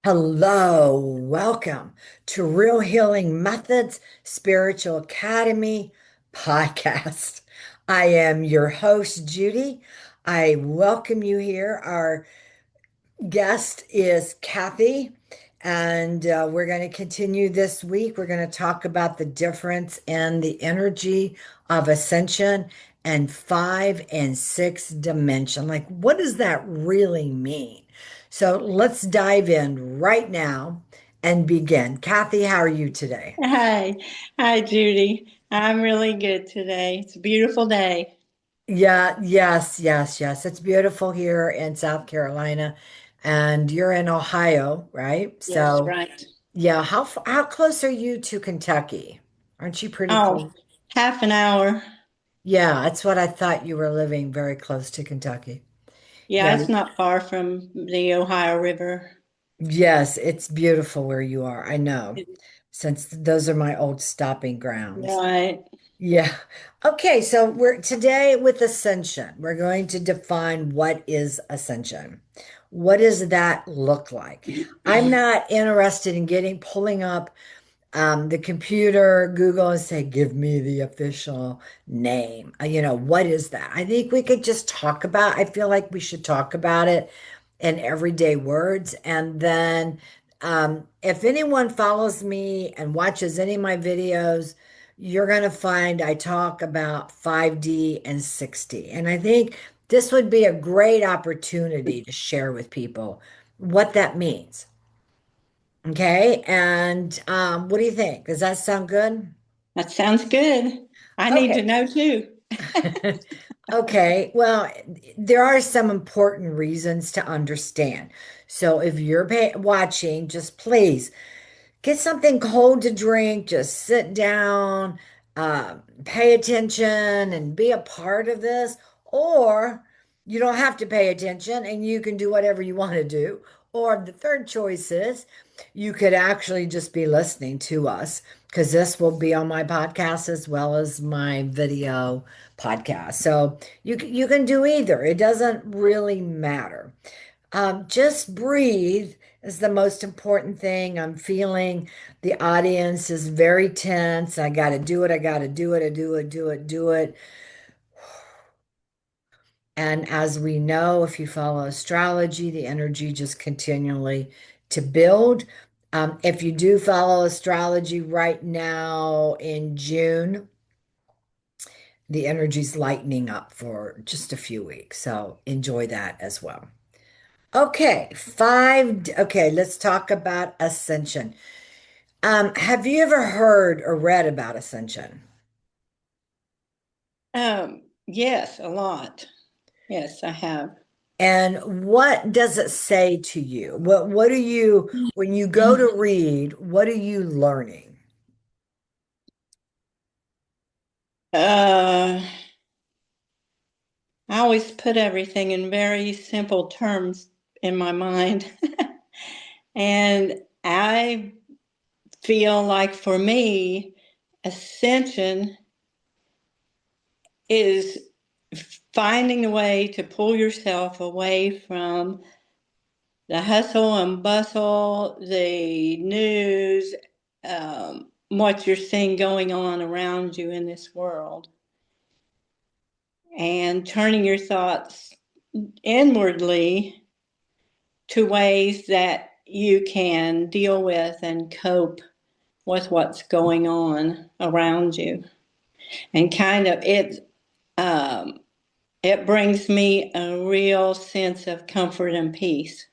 Hello, welcome to Real Healing Methods Spiritual Academy podcast. I am your host, Judy. I welcome you here. Our guest is Kathy, and we're going to continue this week. We're going to talk about the difference in the energy of ascension and five and six dimension. Like, what does that really mean? So let's dive in right now and begin. Kathy, how are you today? Hi, hi, Judy. I'm really good today. It's a beautiful day. Yeah, yes. It's beautiful here in South Carolina, and you're in Ohio, right? Yes, So, right. yeah, how close are you to Kentucky? Aren't you pretty close? Oh, half an hour. Yeah, that's what I thought you were living very close to Kentucky. Yeah, Yeah, it's not far from the Ohio River. yes, it's beautiful where you are. I know, since those are my old stopping grounds. Right. Yeah. Okay, so we're today with ascension. We're going to define what is ascension. What does that look like? I'm not interested in pulling up the computer, Google, and say, give me the official name. What is that? I think we could just talk about, I feel like we should talk about it in everyday words. And then if anyone follows me and watches any of my videos, you're going to find I talk about 5D and 6D. And I think this would be a great opportunity to share with people what that means. Okay. And what do you think? Does that sound good? That sounds good. I need to Okay. know too. Okay. Well, there are some important reasons to understand. So if you're watching, just please get something cold to drink, just sit down, pay attention, and be a part of this. Or you don't have to pay attention and you can do whatever you want to do. Or the third choice is you could actually just be listening to us because this will be on my podcast as well as my video podcast. So you can do either. It doesn't really matter. Just breathe is the most important thing. I'm feeling the audience is very tense. I got to do it. I got to do it. I do it. And as we know, if you follow astrology, the energy just continually to build. If you do follow astrology right now in June, the energy's lightening up for just a few weeks. So enjoy that as well. Okay, okay, let's talk about ascension. Have you ever heard or read about ascension? Yes, a lot. Yes, I have. And what does it say to you? What do you, when you go to read, what are you learning? Uh, I always put everything in very simple terms in my mind. And I feel like for me, ascension is finding a way to pull yourself away from the hustle and bustle, the news, what you're seeing going on around you in this world, and turning your thoughts inwardly to ways that you can deal with and cope with what's going on around you. And kind of um, it brings me a real sense of comfort and peace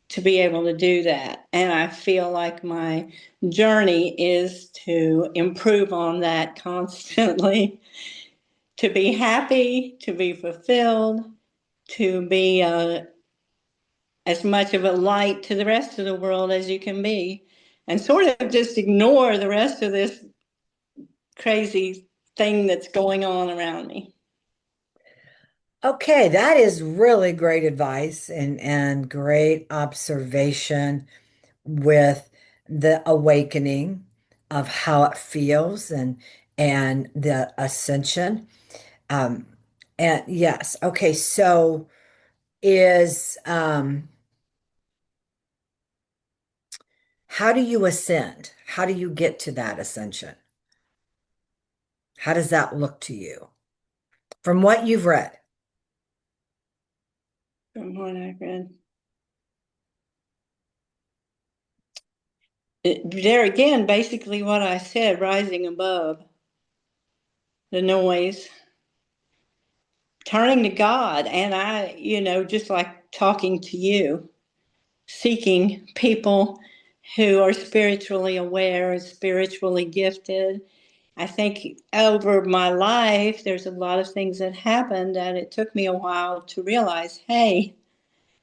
to be able to do that. And I feel like my journey is to improve on that constantly, to be happy, to be fulfilled, to be as much of a light to the rest of the world as you can be, and sort of just ignore the rest of this crazy thing that's going on around me. Okay, that is really great advice and great observation with the awakening of how it feels and the ascension. Um, and yes, okay, so is How do you ascend? How do you get to that ascension? How does that look to you from what you've read? From what I've read. There again, basically what I said, rising above the noise, turning to God. And just like talking to you, seeking people who are spiritually aware, spiritually gifted. I think over my life, there's a lot of things that happened that it took me a while to realize, hey,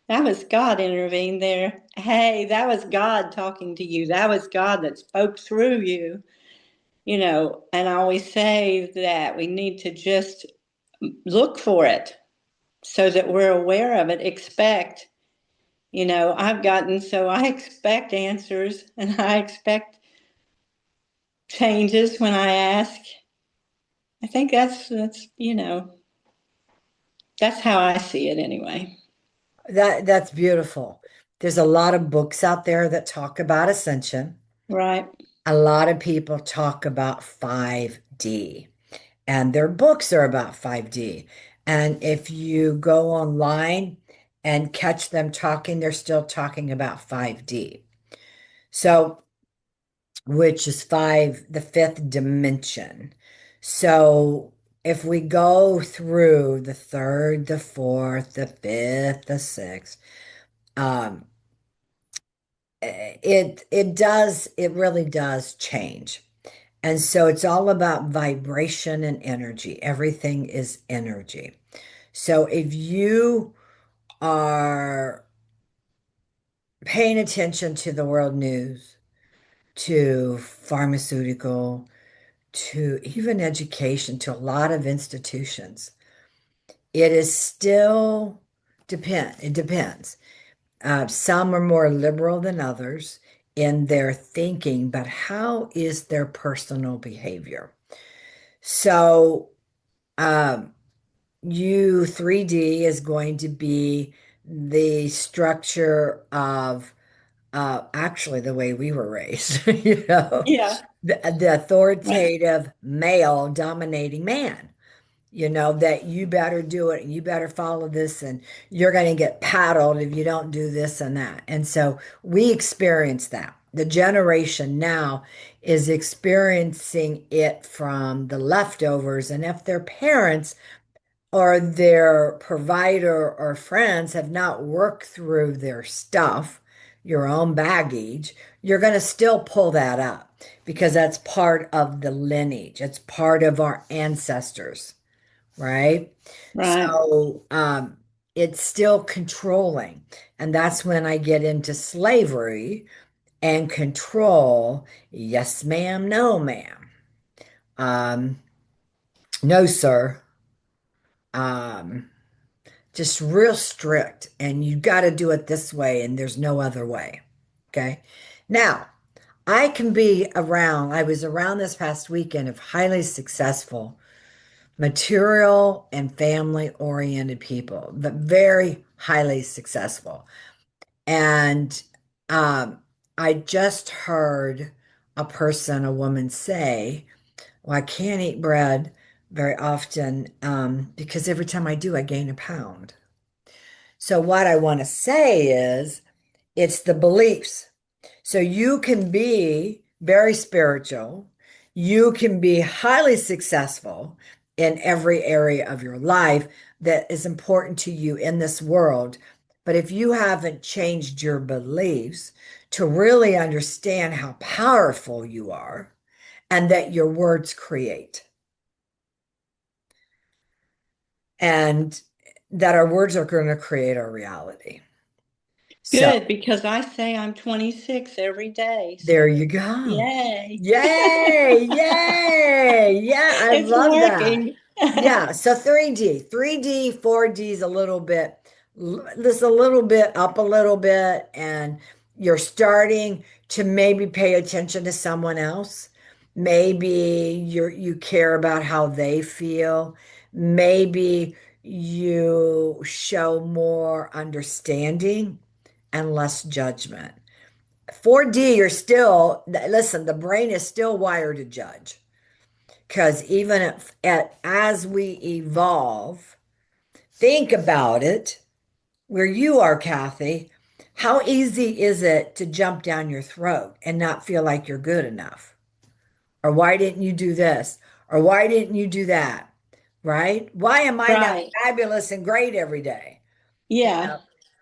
that was God intervened there. Hey, that was God talking to you. That was God that spoke through you. And I always say that we need to just look for it so that we're aware of it, expect. I expect answers and I expect changes when I ask. I think that's how I see it anyway. That's beautiful. There's a lot of books out there that talk about ascension. Right. A lot of people talk about 5D, and their books are about 5D. And if you go online and catch them talking, they're still talking about 5D. So, which is the fifth dimension. So, if we go through the third, the fourth, the fifth, the sixth, um, it really does change. And so it's all about vibration and energy. Everything is energy. So if you are paying attention to the world news, to pharmaceutical, to even education, to a lot of institutions, it is still it depends. Some are more liberal than others in their thinking, but how is their personal behavior? So, um, 3D is going to be the structure of actually the way we were raised, Yeah. the authoritative male dominating man. That you better do it and you better follow this and you're going to get paddled if you don't do this and that. And so we experience that. The generation now is experiencing it from the leftovers. And if their parents or their provider or friends have not worked through their stuff, your own baggage, you're going to still pull that up because that's part of the lineage. It's part of our ancestors, right? Right. So it's still controlling. And that's when I get into slavery and control. Yes, ma'am. No, ma'am. Um, no, sir. Um, just real strict. And you got to do it this way, and there's no other way. Okay. Now, I can be around, I was around this past weekend of highly successful material and family oriented people, but very highly successful. And um, I just heard a woman say, well, I can't eat bread very often because every time I do, I gain a pound. So, what I want to say is, it's the beliefs. So you can be very spiritual. You can be highly successful in every area of your life that is important to you in this world. But if you haven't changed your beliefs to really understand how powerful you are and that your words create and that our words are going to create our reality. So Good, because I say I'm 26 every day. there So you go. yay. Yay! Yay! Yeah, I It's love that. working. Yeah, so 3D, 3D, 4D is a little bit, just a little bit up a little bit, and you're starting to maybe pay attention to someone else. Maybe you care about how they feel. Maybe you show more understanding and less judgment. 4D, you're still, listen, the brain is still wired to judge. Because even as we evolve, think about it where you are, Kathy. How easy is it to jump down your throat and not feel like you're good enough? Or why didn't you do this? Or why didn't you do that? Right? Why am I not Right. fabulous and great every day? You know? Yeah.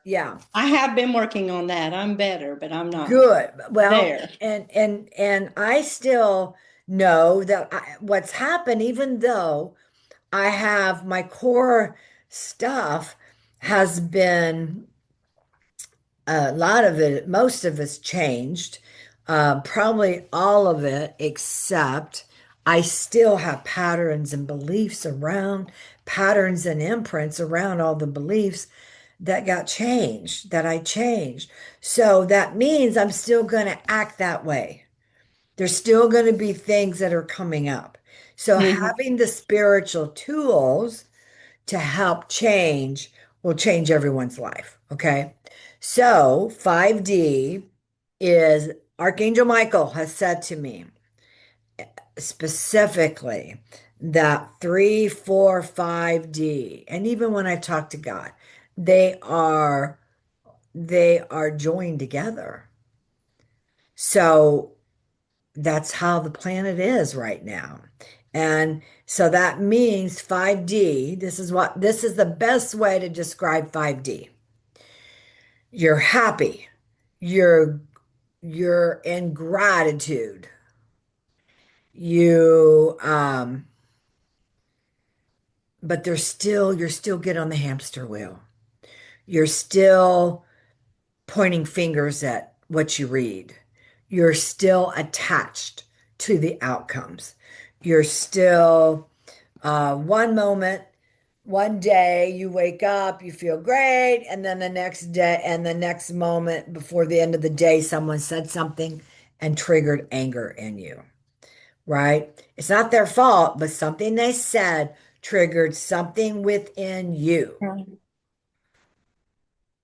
Yeah. I have been working on that. I'm better, but I'm not Good. Well, there. and I still know that what's happened, even though I have my core stuff has been a lot of it, most of it's changed. Probably all of it, except I still have patterns and beliefs around, patterns and imprints around all the beliefs that got changed, that I changed. So that means I'm still going to act that way. There's still going to be things that are coming up. So Mhm. having the spiritual tools to help change will change everyone's life. Okay. So 5D is Archangel Michael has said to me specifically that 3, 4, 5D, and even when I talk to God, they are they are joined together. So that's how the planet is right now. And so that means 5D, this is the best way to describe 5D. You're happy. You're you're in gratitude. You but you're still get on the hamster wheel. You're still pointing fingers at what you read. You're still attached to the outcomes. You're still one moment, one day you wake up, you feel great, and then the next day, and the next moment before the end of the day, someone said something and triggered anger in you, right? It's not their fault, but something they said triggered something within you. Right.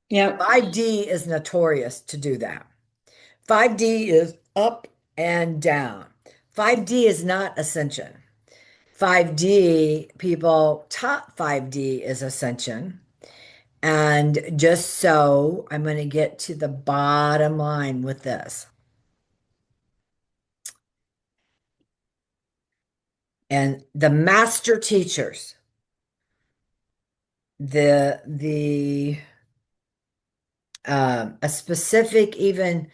Yep. 5D is notorious to do that. 5D is up and down. 5D is not ascension. 5D, people taught 5D is ascension. And just so I'm going to get to the bottom line with this. And the master teachers, the a specific even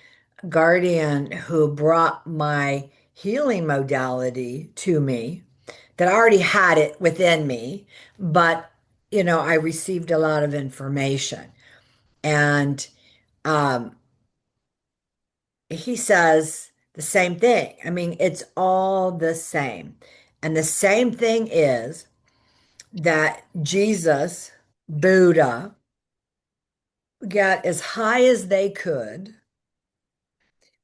guardian who brought my healing modality to me that I already had it within me, but I received a lot of information. And um, he says the same thing. I mean, it's all the same. And the same thing is that Jesus, Buddha, got as high as they could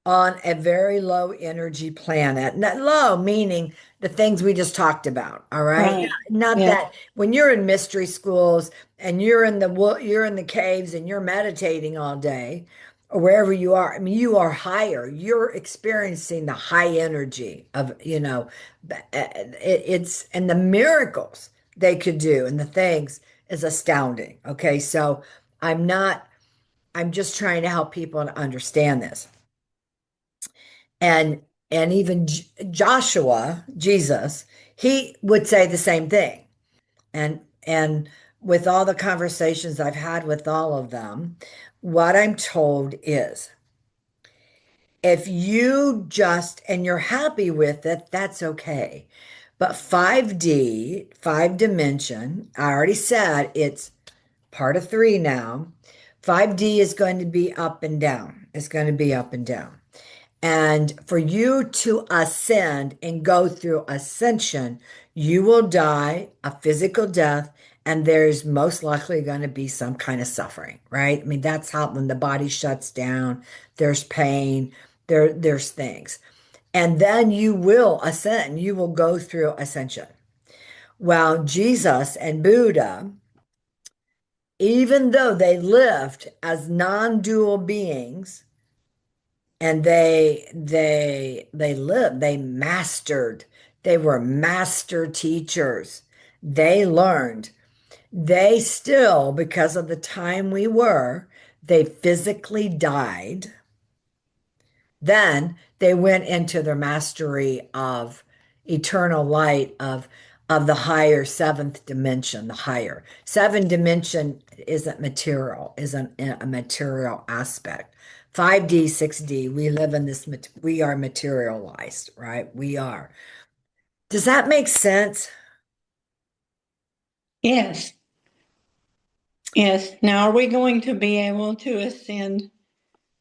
on a very low energy planet. Not low, meaning the things we just talked about. All right. Right. Not Yeah. that when you're in mystery schools and you're in the caves and you're meditating all day or wherever you are. I mean, you are higher. You're experiencing the high energy of, it's and the miracles they could do and the things is astounding. Okay. So I'm not, I'm just trying to help people to understand this and even Joshua, Jesus, he would say the same thing. And with all the conversations I've had with all of them, what I'm told is if you just and you're happy with it, that's okay. But 5D, 5 dimension, I already said it's part of 3 now. 5D is going to be up and down. It's going to be up and down. And for you to ascend and go through ascension, you will die a physical death, and there's most likely going to be some kind of suffering, right? I mean, that's how when the body shuts down, there's pain, there's things. And then you will ascend, you will go through ascension. Well, Jesus and Buddha, even though they lived as non-dual beings, and they lived, they mastered. They were master teachers. They learned. They still, because of the time we were, they physically died. Then they went into their mastery of eternal light of the higher seventh dimension, the higher. Seven dimension isn't material, isn't a material aspect. 5D, 6D, we live in this, we are materialized, right? We are. Does that make sense? Yes. Yes. Now, are we going to be able to ascend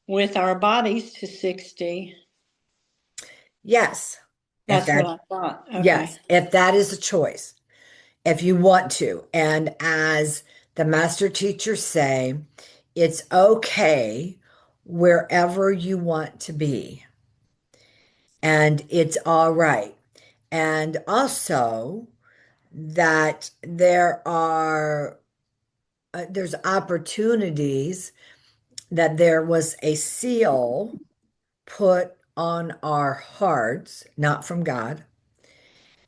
with our bodies to 60? Yes. If That's that, what I thought. Okay. yes, if that is a choice, if you want to. And as the master teachers say, it's okay wherever you want to be, and it's all right. And also that there's opportunities that there was a seal put on our hearts, not from God,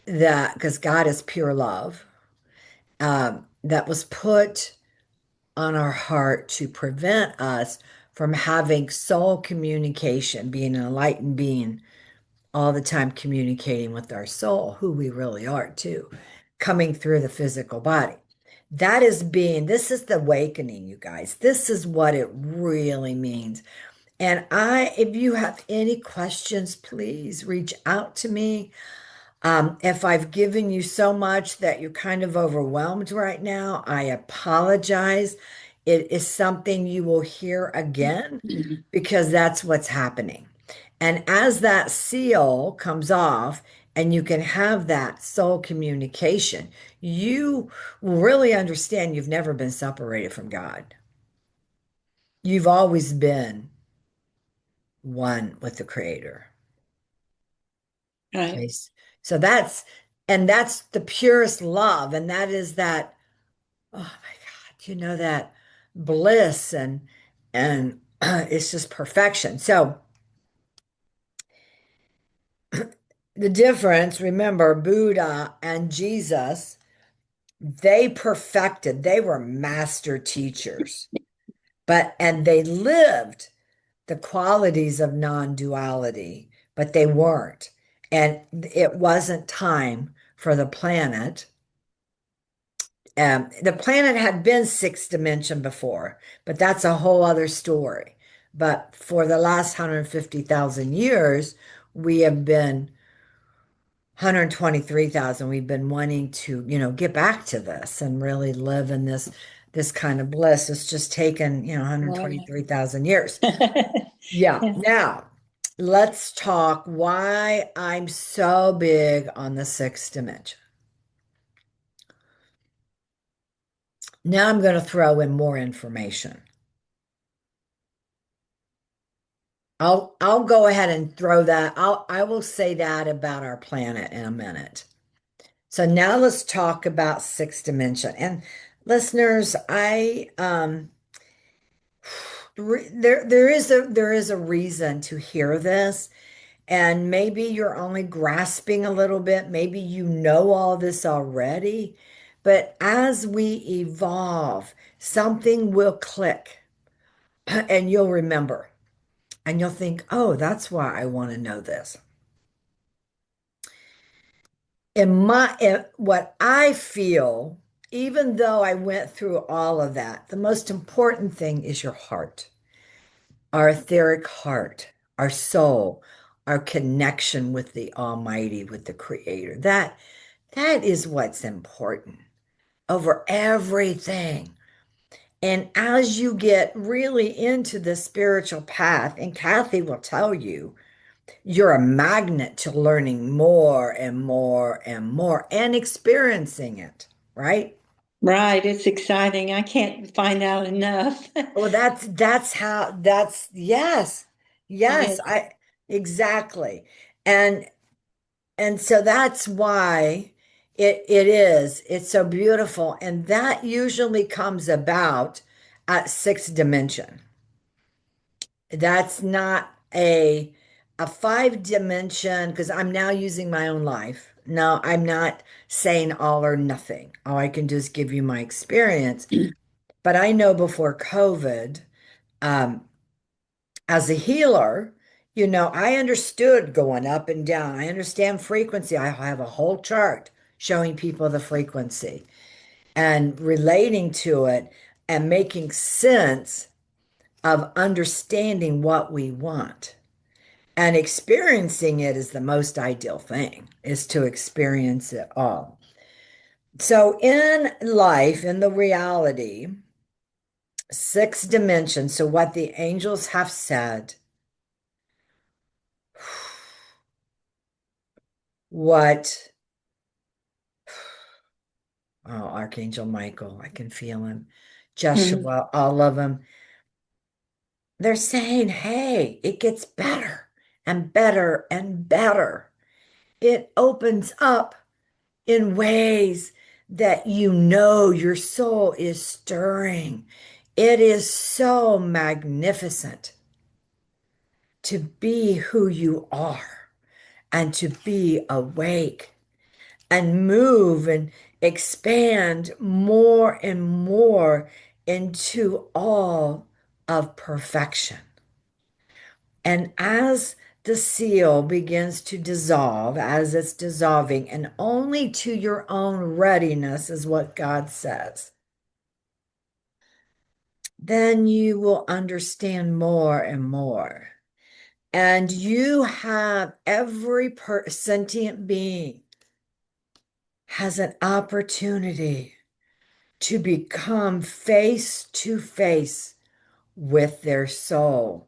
that because God is pure love, that was put on our heart to prevent us from having soul communication, being an enlightened being, all the time communicating with our soul, who we really are too, coming through the physical body. This is the awakening, you guys. This is what it really means. And if you have any questions, please reach out to me. If I've given you so much that you're kind of overwhelmed right now, I apologize. It is something you will hear again because that's what's happening. And as that seal comes off and you can have that soul communication, you will really understand you've never been separated from God. You've always been one with the Creator. Right. Okay. So that's the purest love. And that is that, oh my God, that bliss and it's just perfection. So the difference, remember, Buddha and Jesus, they were master teachers, and they lived the qualities of non-duality, but they weren't. And it wasn't time for the planet. The planet had been sixth dimension before, but that's a whole other story. But for the last 150,000 years, we have been 123,000. We've been wanting to, get back to this and really live in this kind of bliss. It's just taken, Right. 123,000 years. Yeah. Now, let's talk why I'm so big on the sixth dimension. Now I'm going to throw in more information. I'll go ahead and throw that. I will say that about our planet in a minute. So now let's talk about sixth dimension. And listeners, there is a reason to hear this. And maybe you're only grasping a little bit. Maybe you know all this already. But as we evolve, something will click and you'll remember and you'll think, oh, that's why I want to know this. What I feel, even though I went through all of that, the most important thing is your heart, our etheric heart, our soul, our connection with the Almighty, with the Creator. That is what's important over everything. And as you get really into the spiritual path, and Kathy will tell you, you're a magnet to learning more and more and more and experiencing it, right? Right. It's exciting. I can't find out enough. Well, that's how that's yes. It Yes, is. I exactly. And and so that's why it's so beautiful. And that usually comes about at sixth dimension. That's not a a five dimension, because I'm now using my own life. No, I'm not saying all or nothing. Oh, I can just give you my experience. But I know before COVID, um, as a healer, I understood going up and down. I understand frequency. I have a whole chart showing people the frequency and relating to it and making sense of understanding what we want. And experiencing it is the most ideal thing, is to experience it all. So in life, in the reality, six dimensions. So what the angels have said, what, oh, Archangel Michael, I can feel him. Mhm. Joshua, all of them. They're saying, hey, it gets better and better and better. It opens up in ways that your soul is stirring. It is so magnificent to be who you are and to be awake and move and expand more and more into all of perfection. And as the seal begins to dissolve, as it's dissolving, and only to your own readiness is what God says, then you will understand more and more. And you have every sentient being has an opportunity to become face to face with their soul,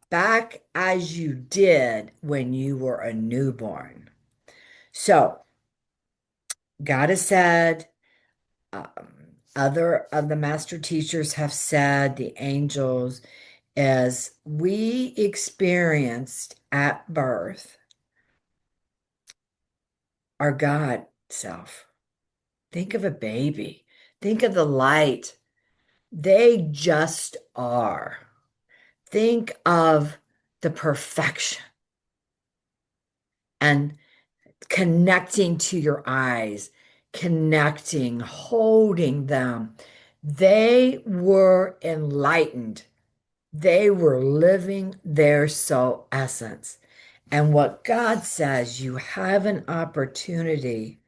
back as you did when you were a newborn. So, God has said, um, other of the master teachers have said, the angels, as we experienced at birth, our God self. Think of a baby, think of the light. They just are. Think of the perfection and connecting to your eyes, connecting, holding them. They were enlightened. They were living their soul essence. And what God says, you have an opportunity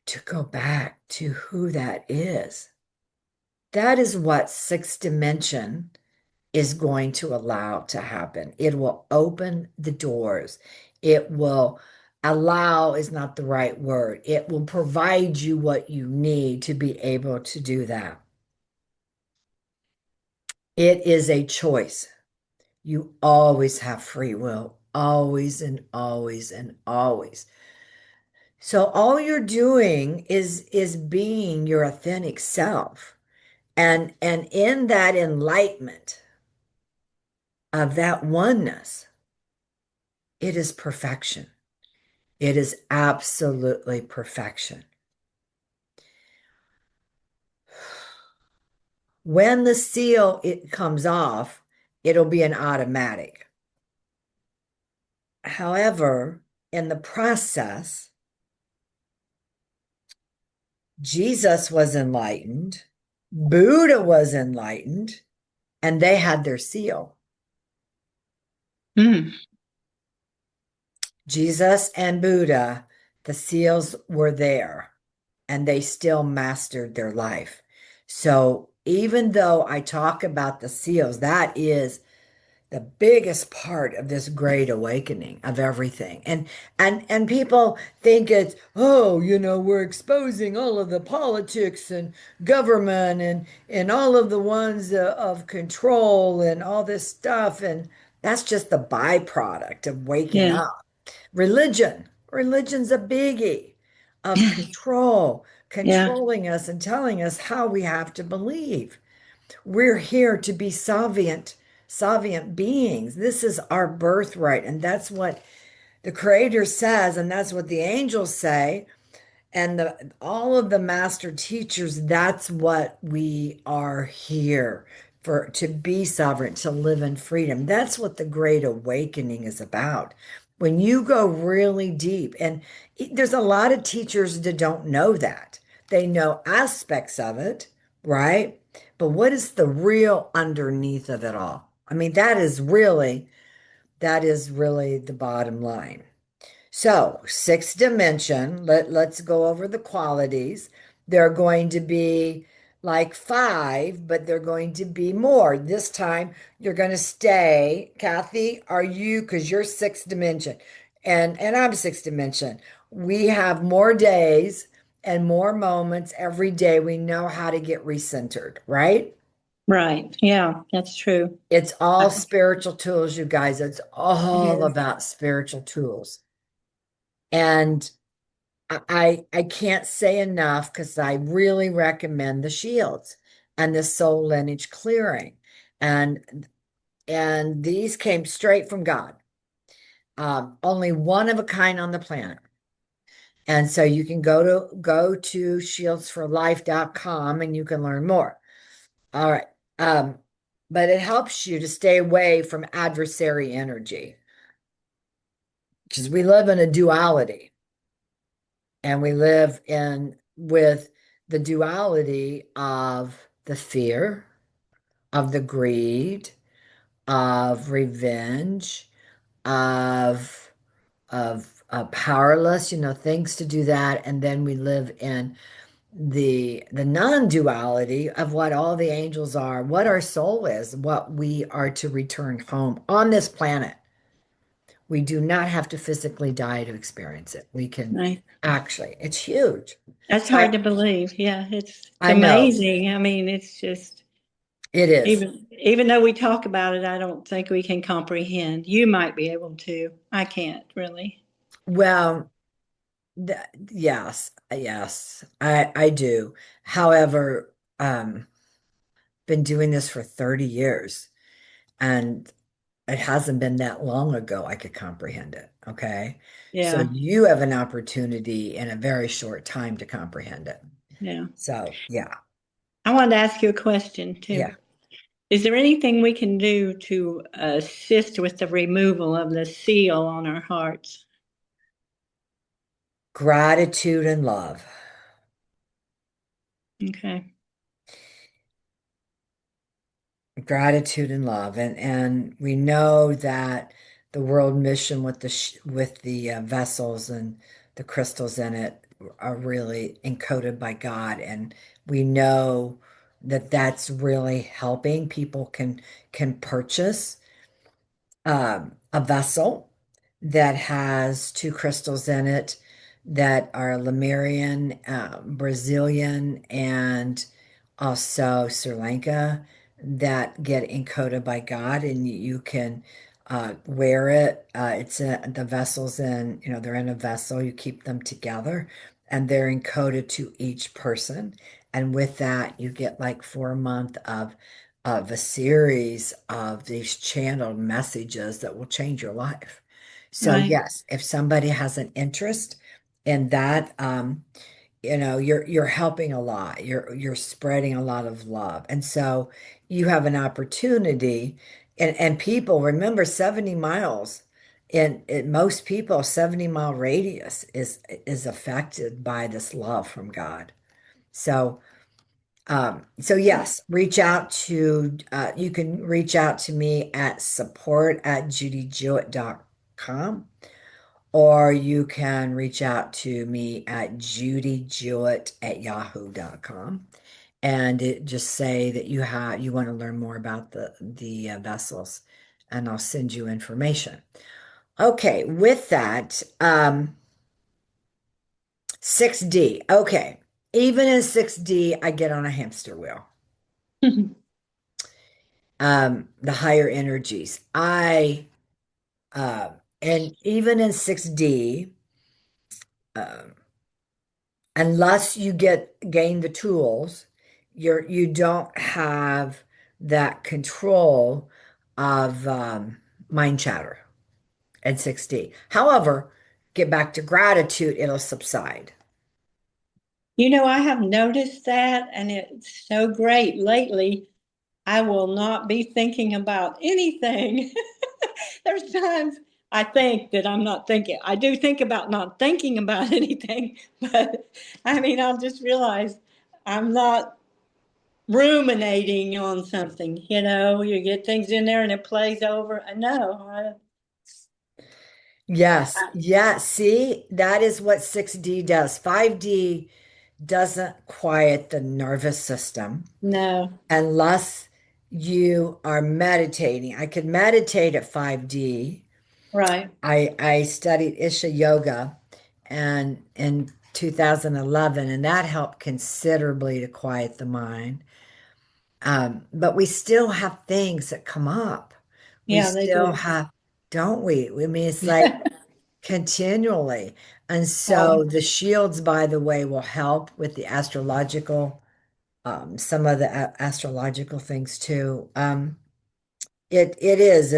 to go back to who that is. That is what sixth dimension is going to allow to happen. It will open the doors. It will allow is not the right word. It will provide you what you need to be able to do that. It is a choice. You always have free will, always and always and always. So all you're doing is being your authentic self. And in that enlightenment of that oneness, it is perfection. It is absolutely perfection. When the seal it comes off, it'll be an automatic. However, in the process, Jesus was enlightened, Buddha was enlightened, and they had their seal. Mm. Jesus and Buddha, the seals were there, and they still mastered their life. So even though I talk about the seals, that is the biggest part of this great awakening of everything. And people think it's, oh, we're exposing all of the politics and government and all of the ones of control and all this stuff. And that's just the byproduct of waking Yeah. up. Religion's a biggie of control, Yeah. controlling us and telling us how we have to believe. We're here to be salvient beings. This is our birthright. And that's what the Creator says, and that's what the angels say. And all of the master teachers, that's what we are here for to be sovereign, to live in freedom. That's what the Great Awakening is about. When you go really deep, and there's a lot of teachers that don't know that. They know aspects of it, right? But what is the real underneath of it all? I mean, that is really the bottom line. So, sixth dimension, let's go over the qualities. They're going to be like five, but they're going to be more. This time you're going to stay. Kathy, are you, because you're sixth dimension and I'm sixth dimension. We have more days and more moments every day. We know how to get recentered, right? Right. Yeah, that's true. It's all spiritual tools, you guys. It's It all is. about spiritual tools. And I can't say enough because I really recommend the shields and the soul lineage clearing. And and these came straight from God. Only one of a kind on the planet. And so you can go to shieldsforlife.com and you can learn more. All right. Um, but it helps you to stay away from adversary energy because we live in a duality. And we live in with the duality of the fear, of the greed, of revenge, of powerless, things to do that. And then we live in the non-duality of what all the angels are, what our soul is, what we are to return home on this planet. We do not have to physically die to experience it. We can Right. actually, it's huge. That's I hard to believe. Yeah, it's I know amazing. I mean, it's just it is. even though we talk about it, I don't think we can comprehend. You might be able to. I can't really. Well, yes, yes, I do. However, been doing this for 30 years and it hasn't been that long ago I could comprehend it. Okay. So Yeah, you have an opportunity in a very short time to comprehend it. yeah. So yeah, I wanted to ask you a question too. yeah. Is there anything we can do to assist with the removal of the seal on our hearts? Gratitude and love. Okay. Gratitude and love, and we know that the world mission with the vessels and the crystals in it are really encoded by God, and we know that that's really helping. People can purchase a vessel that has two crystals in it that are Lemurian, Brazilian, and also Sri Lanka that get encoded by God, and you can wear it. The vessels they're in a vessel. You keep them together, and they're encoded to each person. And with that, you get like 4 month of a series of these channeled messages that will change your life. So Right. yes, if somebody has an interest in that, you're helping a lot. You're spreading a lot of love. And so you have an opportunity and people remember 70 miles in most people 70-mile radius is affected by this love from God. So yes, you can reach out to me at support@judyjewett.com, or you can reach out to me at judyjewett@yahoo.com and just say that you want to learn more about the vessels and I'll send you information. Okay, with that, 6D. Okay. Even in 6D, I get on a hamster wheel. The higher energies. Uh, and even in 6D, um, unless you gain the tools, you don't have that control of mind chatter at 6D. However, get back to gratitude, it'll subside. You know, I have noticed that, and it's so great lately. I will not be thinking about anything. There's times I think that I'm not thinking. I do think about not thinking about anything, but I mean, I'll just realize I'm not ruminating on something. You get things in there and it plays over. No, Yes. I, Yeah. See, that is what 6D does. 5D doesn't quiet the nervous system no, unless you are meditating. I could meditate at 5D. right. I studied Isha Yoga and in 2011, and that helped considerably to quiet the mind. But we still have things that come up. We Yeah, they still do. have, don't we? I mean, it's like continually. And Oh, so the shields, by the way, will help with the astrological, some of the astrological things too. It is,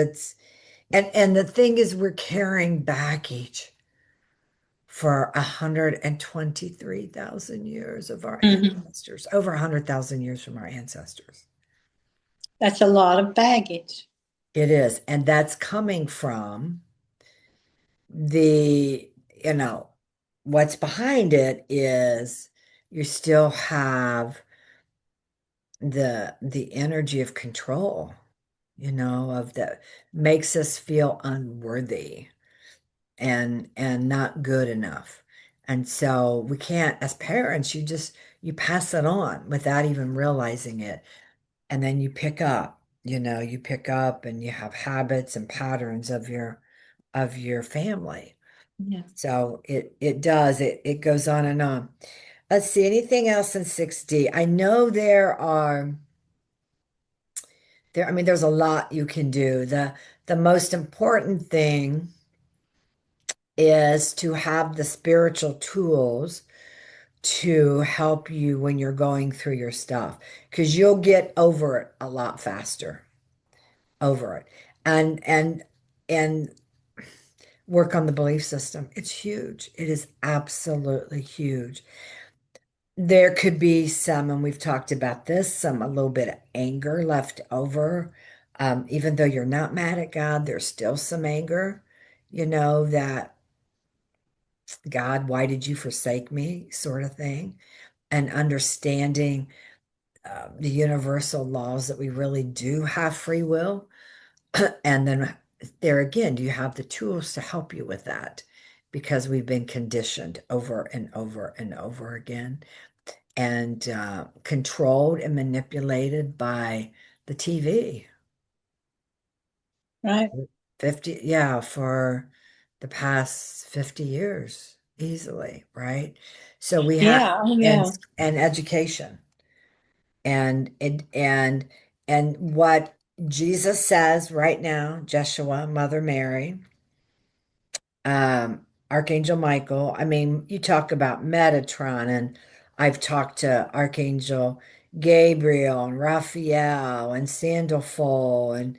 and the thing is we're carrying baggage for 123,000 years of our mhm. ancestors, over 100,000 years from our ancestors. That's a lot of baggage. It is. And that's coming from the, you know, what's behind it is you still have the energy of control, of that makes us feel unworthy and not good enough. And so we can't, as parents, you pass it on without even realizing it. And then you pick up and you have habits and patterns of your family. Yeah. So it goes on and on. Let's see, anything else in 6D? I know I mean, there's a lot you can do. The most important thing is to have the spiritual tools to help you when you're going through your stuff, because you'll get over it a lot faster, over it. And work on the belief system. It's huge. It is absolutely huge. There could be some, and we've talked about this, some a little bit of anger left over. Even though you're not mad at God, there's still some anger, that God, why did you forsake me, sort of thing. And understanding the universal laws that we really do have free will. And then there again, do you have the tools to help you with that? Because we've been conditioned over and over and over again and controlled and manipulated by the TV. Right. 50, yeah, for the past 50 years, easily, right? So we have, Yeah. Oh, and yeah. and education and what Jesus says right now, Jeshua, Mother Mary, Archangel Michael. I mean, you talk about Metatron, and I've talked to Archangel Gabriel and Raphael and Sandalphon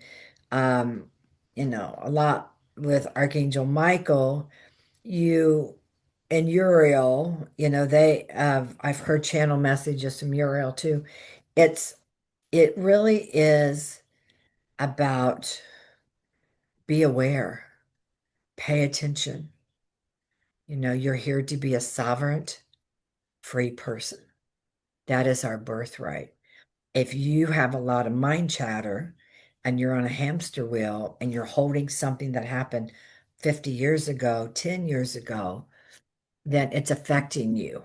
and a lot with Archangel Michael, you and Uriel, they I've heard channel messages from Uriel too. It's it really is about be aware, pay attention. You're here to be a sovereign, free person. That is our birthright. If you have a lot of mind chatter and you're on a hamster wheel and you're holding something that happened 50 years ago, 10 years ago, then it's affecting you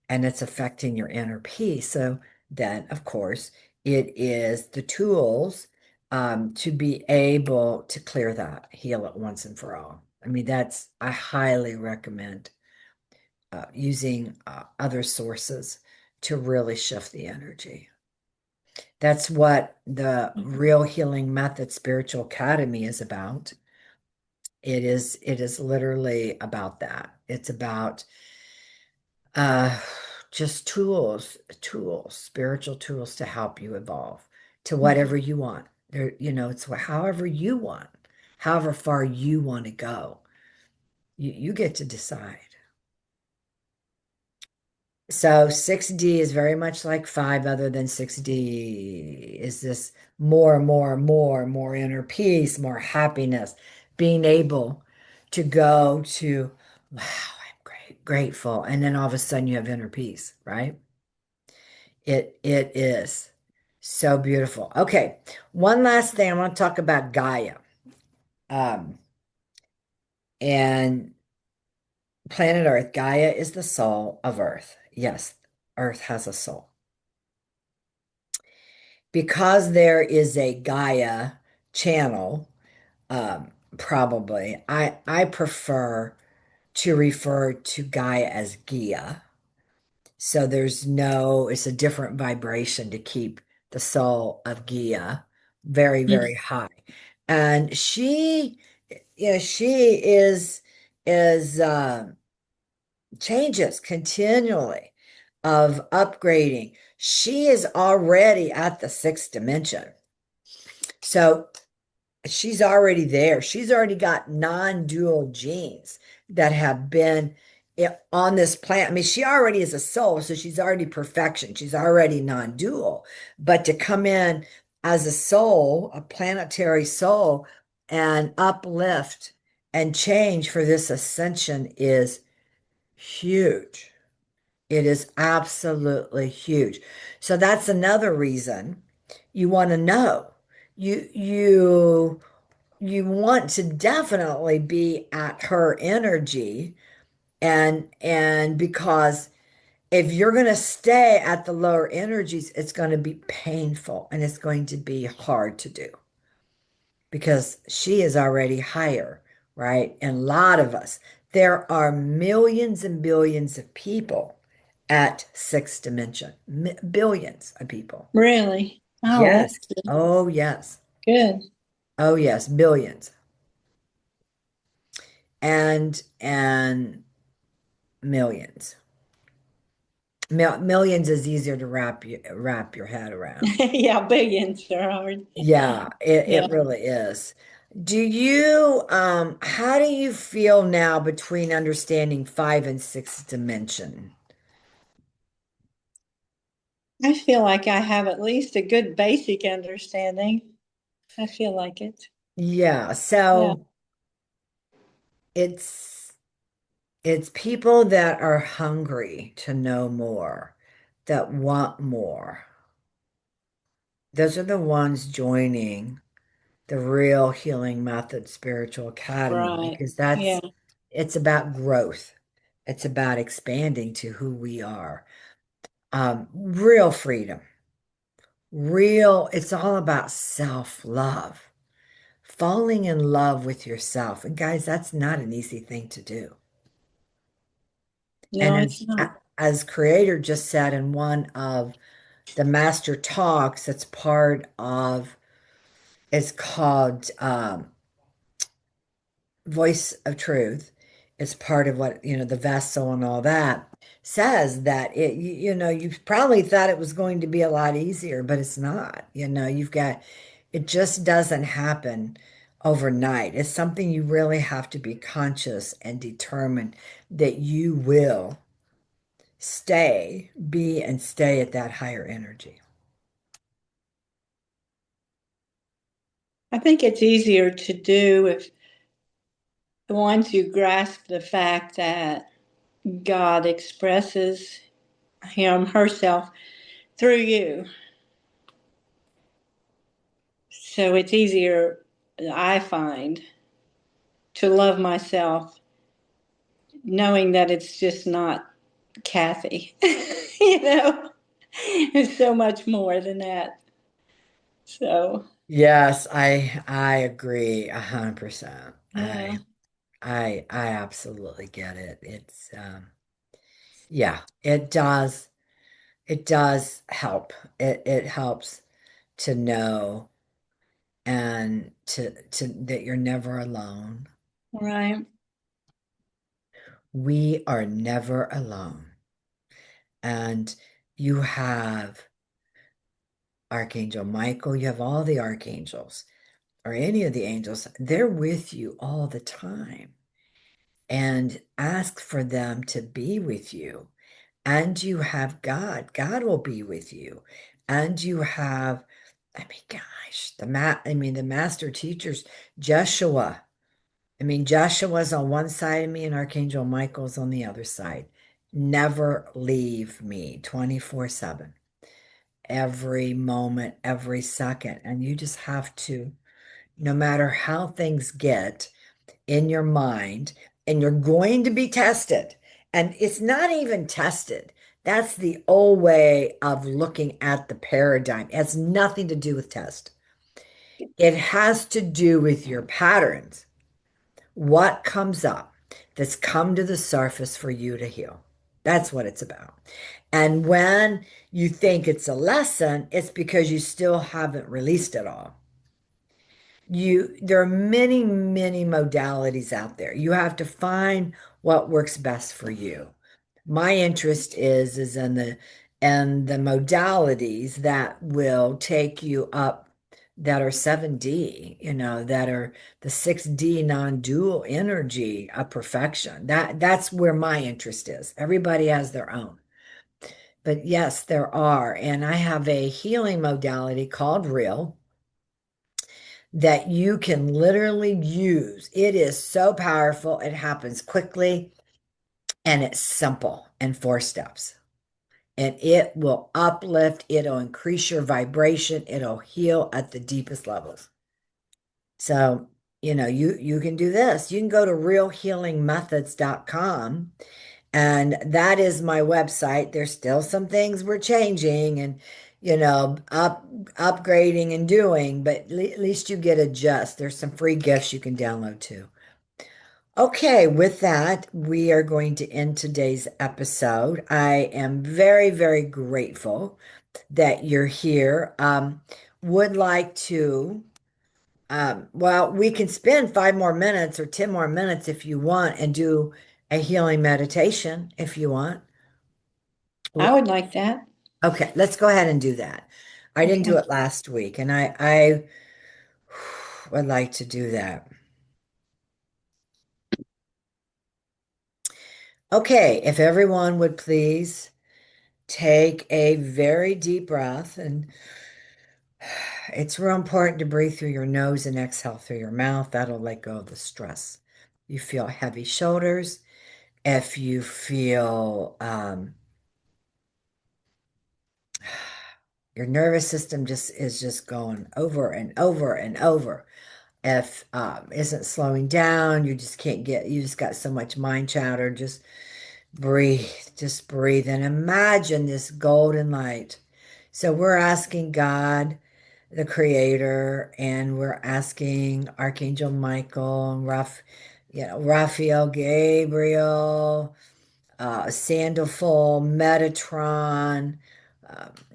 and it's affecting your inner peace. So then, of course, it is the tools to be able to clear that, heal it once and for all. I mean, I highly recommend using other sources to really shift the energy. That's what the Real Healing Method Spiritual Academy is about. It is literally about that. It's about uh just tools, spiritual tools to help you evolve to whatever you want. It's however you want, however far you want to go. You get to decide. So 6D is very much like 5, other than 6D is this more inner peace, more happiness, being able to go to, wow, I'm grateful. And then all of a sudden you have inner peace, right? It is so beautiful. Okay, one last thing I want to talk about Gaia. Um, and planet Earth, Gaia is the soul of Earth. Yes, Earth has a soul. Because there is a Gaia channel, probably, I prefer to refer to Gaia as Gia. So there's no, it's a different vibration to keep the soul of Gia very, very high. And she is changes continually of upgrading. She is already at the sixth dimension. So she's already there. She's already got non-dual genes that have been on this planet. I mean, she already is a soul, so she's already perfection. She's already non-dual. But to come in as a soul, a planetary soul, and uplift and change for this ascension is huge. It is absolutely huge. So that's another reason you want to know. You you want to definitely be at her energy, and because if you're going to stay at the lower energies, it's going to be painful and it's going to be hard to do because she is already higher, right? And a lot of us, there are millions and billions of people at sixth dimension, billions of people. Really? Oh, that's Yes. Oh, yes. good. Oh, yes. Billions. And millions. Millions is easier to wrap your head around. Yeah, billions are hard. Yeah, Yeah. it really is. How do you feel now between understanding five and sixth dimension? I feel like I have at least a good basic understanding. I feel like it. Yeah, Yeah. so it's it's people that are hungry to know more, that want more. Those are the ones joining the Real Healing Method Spiritual Academy Right. because Yeah. it's about growth. It's about expanding to who we are. Real freedom, it's all about self-love, falling in love with yourself. And guys, that's not an easy thing to do. And No, it's not. as creator just said in one of the master talks, that's part of, it's called Voice of Truth. It's part of what, the vessel and all that says that you probably thought it was going to be a lot easier, but it's not. It just doesn't happen overnight. It's something you really have to be conscious and determined that you will stay at that higher energy. I think it's easier to do if once you grasp the fact that God expresses herself through you. So it's easier, I find, to love myself knowing that it's just not Kathy. you know, it's so much more than that. So, Yes, I agree 100%. yeah, I absolutely get it. Yeah, it does help. It helps to know and to that you're never alone. right, We are never alone. And you have Archangel Michael, you have all the archangels or any of the angels, they're with you all the time. And ask for them to be with you and you have God. God will be with you. And you have, I mean, gosh, the master teachers, Joshua. I mean, Joshua's on one side of me and Archangel Michael's on the other side. Never leave me 24/7, every moment, every second. And you just have to, no matter how things get in your mind, and you're going to be tested. And it's not even tested. That's the old way of looking at the paradigm. It has nothing to do with test. It has to do with your patterns. What comes up that's come to the surface for you to heal? That's what it's about. And when you think it's a lesson, it's because you still haven't released it all. There are many, many modalities out there. You have to find what works best for you. My interest is in the modalities that will take you up, that are 7D, that are the 6D non-dual energy of perfection. That's where my interest is. Everybody has their own. But yes, there are. And I have a healing modality called R.E.A.L that you can literally use. It is so powerful. It happens quickly and it's simple in 4 steps. And it will uplift, it'll increase your vibration, it'll heal at the deepest levels. So, you can do this. You can go to realhealingmethods.com, and that is my website. There's still some things we're changing and, upgrading and doing, but at least you get a gist. There's some free gifts you can download too. Okay, with that, we are going to end today's episode. I am very, very grateful that you're here. Would like to, well, we can spend 5 more minutes or 10 more minutes if you want and do a healing meditation if you want. I would like that. Okay, let's go ahead and do that. I didn't do Okay. it last week, and I would like to do that. Okay, if everyone would please take a very deep breath, and it's real important to breathe through your nose and exhale through your mouth. That'll let go of the stress. You feel heavy shoulders. If you feel your nervous system just going over and over and over. If isn't slowing down, you just got so much mind chatter. Breathe, just breathe and imagine this golden light. So we're asking God, the Creator, and we're asking Archangel Michael and Raphael, Gabriel, Sandalful, Metatron,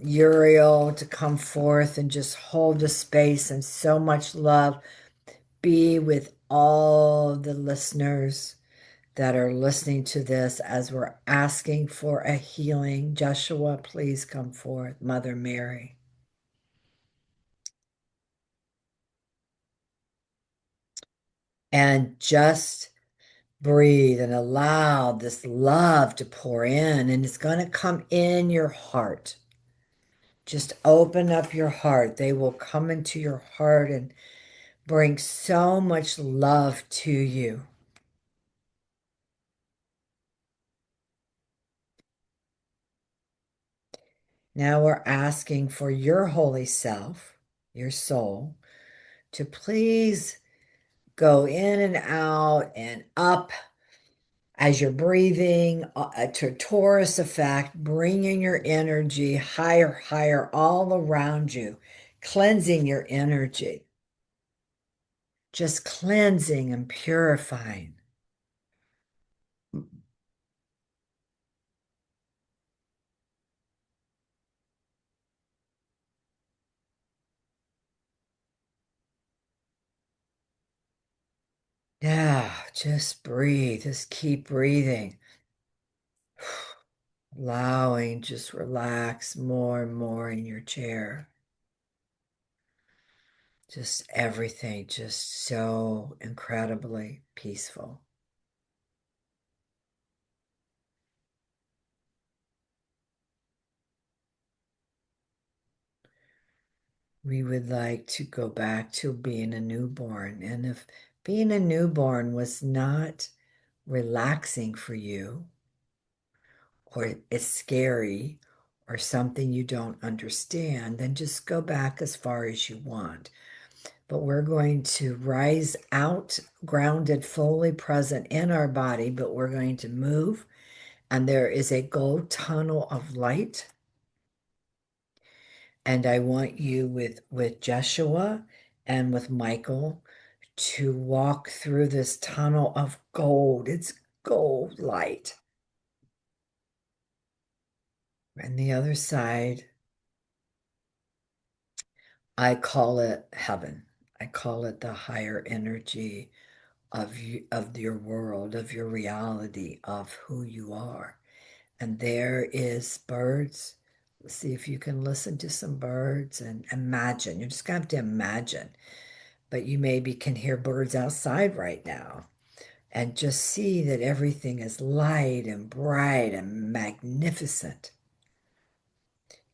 Uriel to come forth and just hold the space and so much love be with all the listeners that are listening to this as we're asking for a healing. Joshua, please come forth. Mother Mary. And just breathe and allow this love to pour in, and it's going to come in your heart. Just open up your heart. They will come into your heart and bring so much love to you. Now we're asking for your holy self, your soul, to please go in and out and up as you're breathing, a torus effect, bringing your energy higher, higher all around you, cleansing your energy, just cleansing and purifying. Yeah, just breathe, just keep breathing. Allowing, just relax more and more in your chair. Just everything, just so incredibly peaceful. we would like to go back to being a newborn. And if being a newborn was not relaxing for you, or it's scary, or something you don't understand, then just go back as far as you want. But we're going to rise out, grounded, fully present in our body, but we're going to move. And there is a gold tunnel of light. And I want you with Joshua and with Michael to walk through this tunnel of gold. It's gold light. And the other side, I call it heaven. I call it the higher energy of you, of your world, of your reality, of who you are. And there is birds. See if you can listen to some birds and imagine. You're just going to have to imagine. But you maybe can hear birds outside right now and just see that everything is light and bright and magnificent.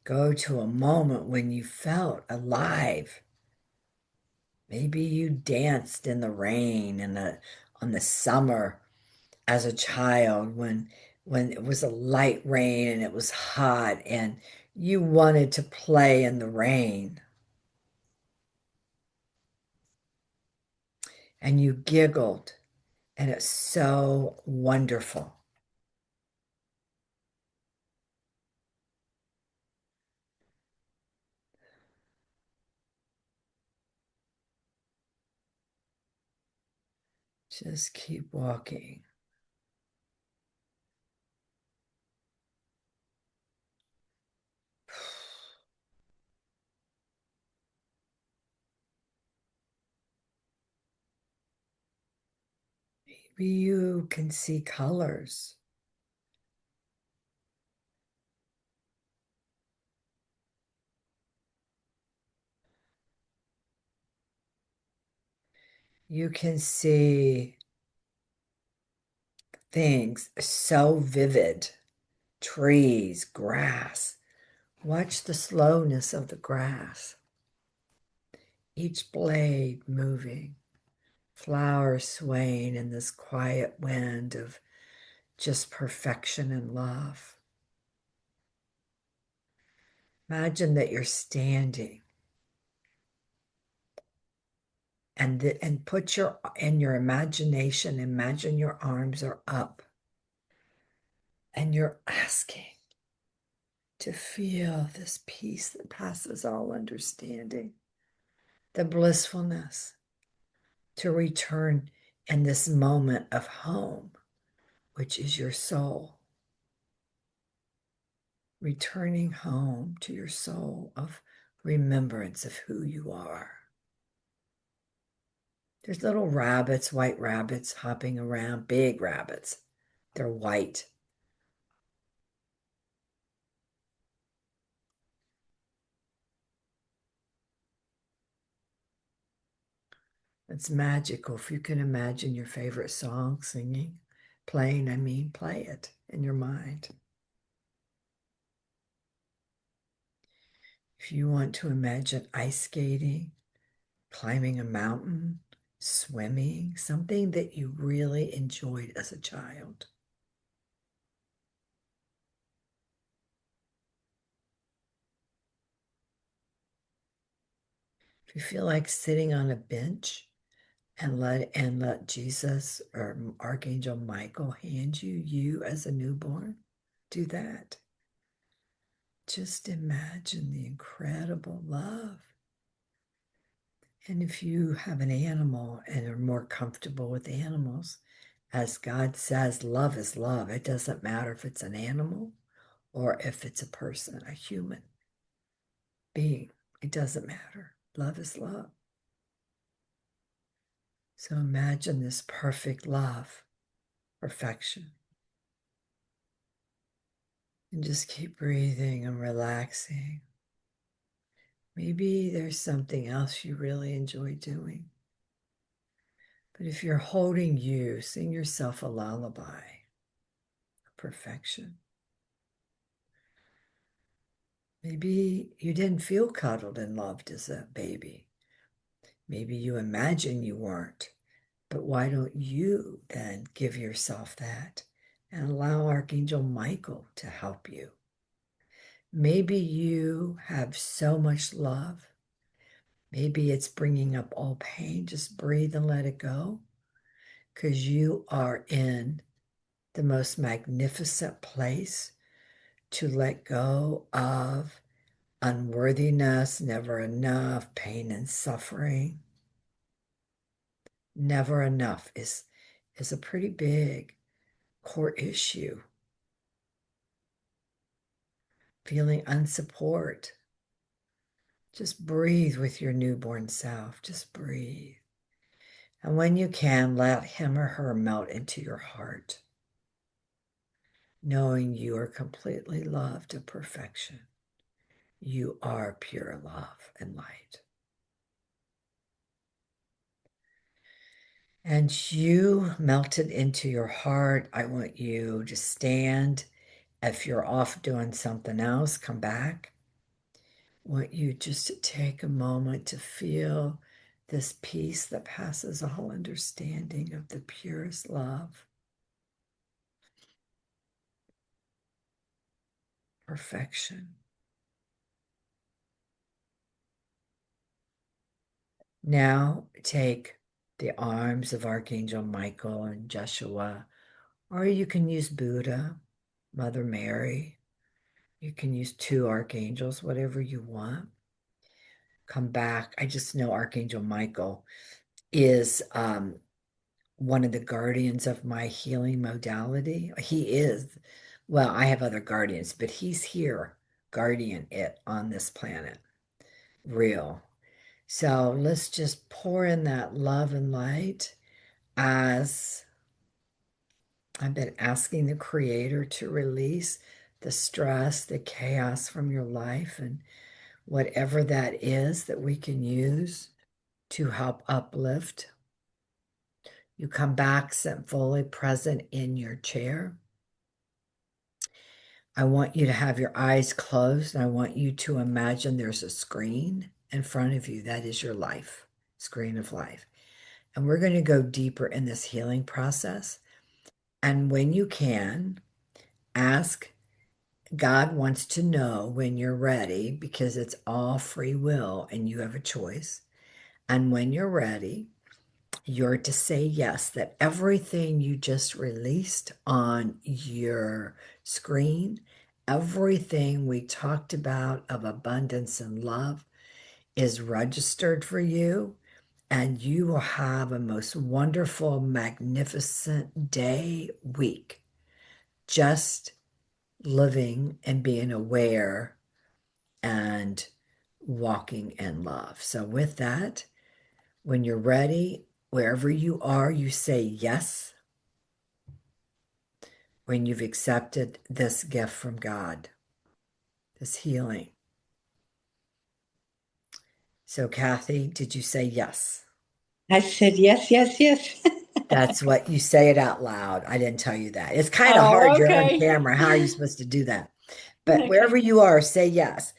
Go to a moment when you felt alive. Maybe you danced in the rain and on the summer as a child when it was a light rain and it was hot and you wanted to play in the rain and you giggled and it's so wonderful. Just keep walking. Maybe you can see colors. You can see things so vivid. Trees, grass. Watch the slowness of the grass. Each blade moving. Flowers swaying in this quiet wind of just perfection and love. Imagine that you're standing and put your in your imagination, imagine your arms are up and you're asking to feel this peace that passes all understanding, the blissfulness to return in this moment of home, which is your soul. Returning home to your soul of remembrance of who you are. There's little rabbits, white rabbits hopping around, big rabbits. They're white. It's magical. If you can imagine your favorite song singing, playing, play it in your mind. If you want to imagine ice skating, climbing a mountain, swimming, something that you really enjoyed as a child. If you feel like sitting on a bench and let Jesus or Archangel Michael hand you as a newborn, do that. Just imagine the incredible love. And if you have an animal and are more comfortable with animals, as God says, love is love. It doesn't matter if it's an animal or if it's a person, a human being. It doesn't matter. Love is love. So imagine this perfect love, perfection. And just keep breathing and relaxing. Maybe there's something else you really enjoy doing. But if you're holding you, sing yourself a lullaby of perfection. Maybe you didn't feel cuddled and loved as a baby. Maybe you imagine you weren't. But why don't you then give yourself that and allow Archangel Michael to help you? Maybe you have so much love. Maybe it's bringing up all pain. Just breathe and let it go because you are in the most magnificent place to let go of unworthiness, never enough, pain and suffering. Never enough is a pretty big core issue. Feeling unsupport. Just breathe with your newborn self. Just breathe. And when you can, let him or her melt into your heart, knowing you are completely loved to perfection. You are pure love and light. And you melted into your heart. I want you to stand. If you're off doing something else, come back. I want you just to take a moment to feel this peace that passes all understanding of the purest love, perfection. Now take the arms of Archangel Michael and Joshua, or you can use Buddha, Mother Mary. You can use two archangels, whatever you want. Come back. I just know Archangel Michael is one of the guardians of my healing modality. He is, well, I have other guardians, but he's here, guardian it on this planet. Real. So let's just pour in that love and light as I've been asking the Creator to release the stress, the chaos from your life, and whatever that is that we can use to help uplift. You come back, sit fully present in your chair. I want you to have your eyes closed, and I want you to imagine there's a screen in front of you. That is your life, screen of life. And we're going to go deeper in this healing process. And when you can, ask God wants to know when you're ready because it's all free will and you have a choice. And when you're ready, you're to say yes, that everything you just released on your screen, everything we talked about of abundance and love is registered for you. And you will have a most wonderful, magnificent day, week, just living and being aware and walking in love. So, with that, when you're ready, wherever you are, you say yes when you've accepted this gift from God, this healing. So, Kathy, did you say yes? I said yes, yes, yes. That's what you say it out loud. I didn't tell you that. It's kind of hard. Oh, You're on okay. camera. How are you supposed to do that? But wherever Okay. you are, say yes.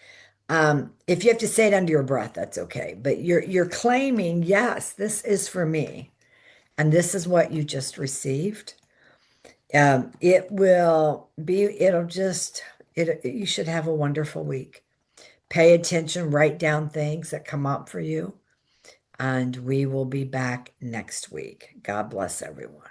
If you have to say it under your breath, that's okay. But you're claiming, yes, this is for me, and this is what you just received. It will be, it'll just, you should have a wonderful week. Pay attention, write down things that come up for you, and we will be back next week. God bless everyone.